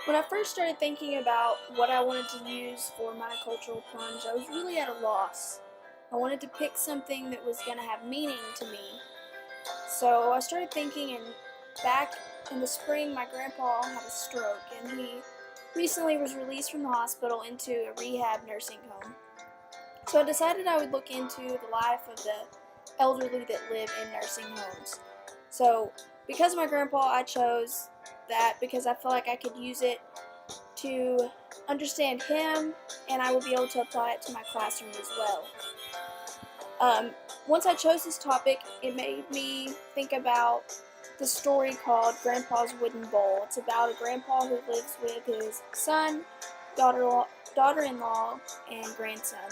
When I first started thinking about what I wanted to use for my cultural plunge, I was really at a loss. I wanted to pick something that was going to have meaning to me. So I started thinking, and back in the spring, my grandpa had a stroke, and he recently was released from the hospital into a rehab nursing home. So I decided I would look into the life of the elderly that live in nursing homes. So, because of my grandpa, I chose that because I felt like I could use it to understand him, and I would be able to apply it to my classroom as well. Um, Once I chose this topic, it made me think about the story called Grandpa's Wooden Bowl. It's about a grandpa who lives with his son, daughter-in-law, and grandson.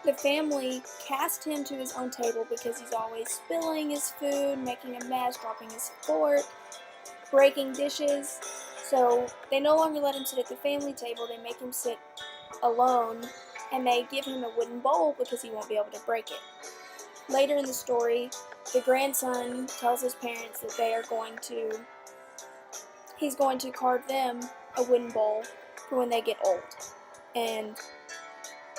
The family cast him to his own table because he's always spilling his food, making a mess, dropping his fork, breaking dishes. So they no longer let him sit at the family table, they make him sit alone, and they give him a wooden bowl because he won't be able to break it. Later in the story, the grandson tells his parents that he's going to carve them a wooden bowl for when they get old. And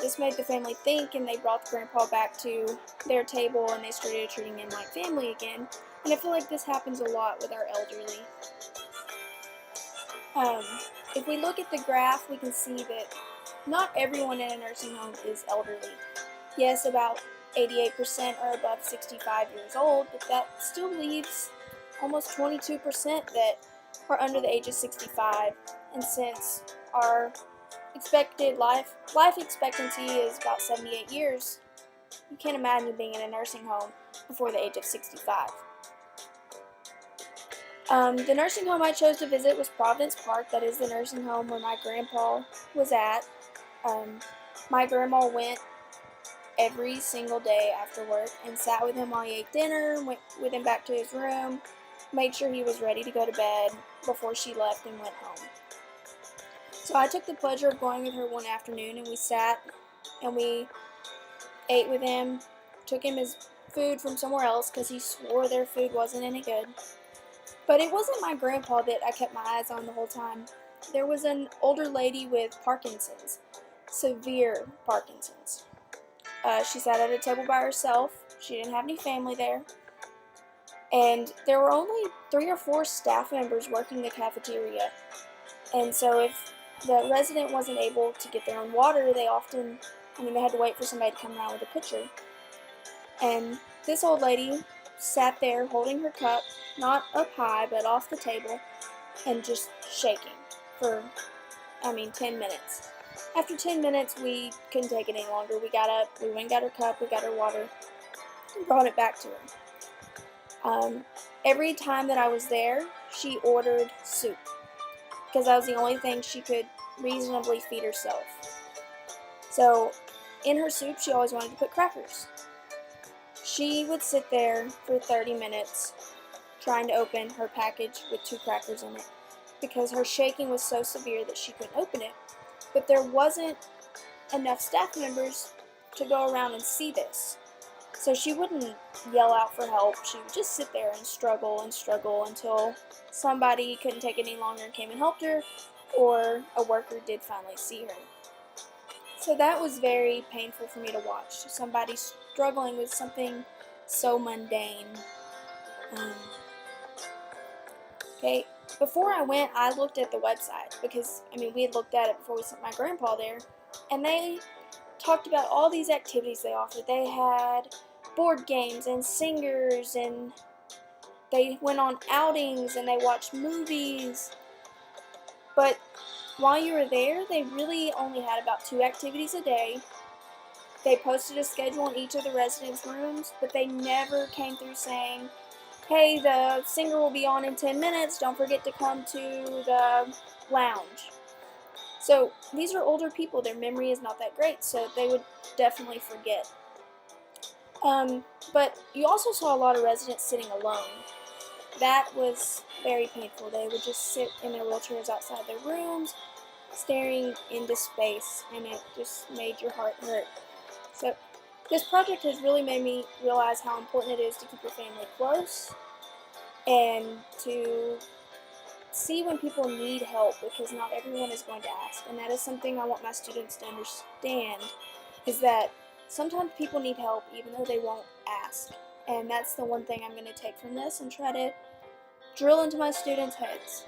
this made the family think, and they brought the grandpa back to their table, and they started treating him like family again. And I feel like this happens a lot with our elderly. Um, if we look at the graph, we can see that not everyone in a nursing home is elderly. Yes, about 88% are above 65 years old, but that still leaves almost 22% that are under the age of 65. And since our expected life expectancy is about 78 years, you can't imagine being in a nursing home before the age of 65. The nursing home I chose to visit was Providence Park. That is the nursing home where my grandpa was at. My grandma went every single day after work and sat with him while he ate dinner, went with him back to his room, made sure he was ready to go to bed before she left and went home. So I took the pleasure of going with her one afternoon, and we sat and we ate with him, took him his food from somewhere else because he swore their food wasn't any good. But it wasn't my grandpa that I kept my eyes on the whole time. There was an older lady with Parkinson's, severe Parkinson's. She sat at a table by herself. She didn't have any family there. And there were only 3 or 4 staff members working the cafeteria. And so if the resident wasn't able to get their own water, they had to wait for somebody to come around with a pitcher. And this old lady sat there holding her cup, not up high, but off the table, and just shaking for, 10 minutes. After 10 minutes, we couldn't take it any longer. We got up, we went and got her cup, we got her water, and brought it back to her. Every time that I was there, she ordered soup, because that was the only thing she could reasonably feed herself. So, in her soup, she always wanted to put crackers. She would sit there for 30 minutes trying to open her package with 2 crackers in it because her shaking was so severe that she couldn't open it. But there wasn't enough staff members to go around and see this. So she wouldn't yell out for help. She would just sit there and struggle until somebody couldn't take it any longer and came and helped her, or a worker did finally see her. So that was very painful for me to watch. Somebody struggling with something so mundane. Okay, before I went, I looked at the website because, we had looked at it before we sent my grandpa there, and they talked about all these activities they offered. They had board games and singers, and they went on outings, and they watched movies. But while you were there, they really only had about 2 activities a day. They posted a schedule in each of the residents' rooms, but they never came through saying, hey, the singer will be on in 10 minutes, don't forget to come to the lounge. So these are older people, their memory is not that great, so they would definitely forget. But you also saw a lot of residents sitting alone. That was very painful. They would just sit in their wheelchairs outside their rooms, staring into space, and it just made your heart hurt. So this project has really made me realize how important it is to keep your family close and to see when people need help, because not everyone is going to ask. And that is something I want my students to understand, is that sometimes people need help even though they won't ask. And that's the one thing I'm going to take from this and try to drill into my students' heads.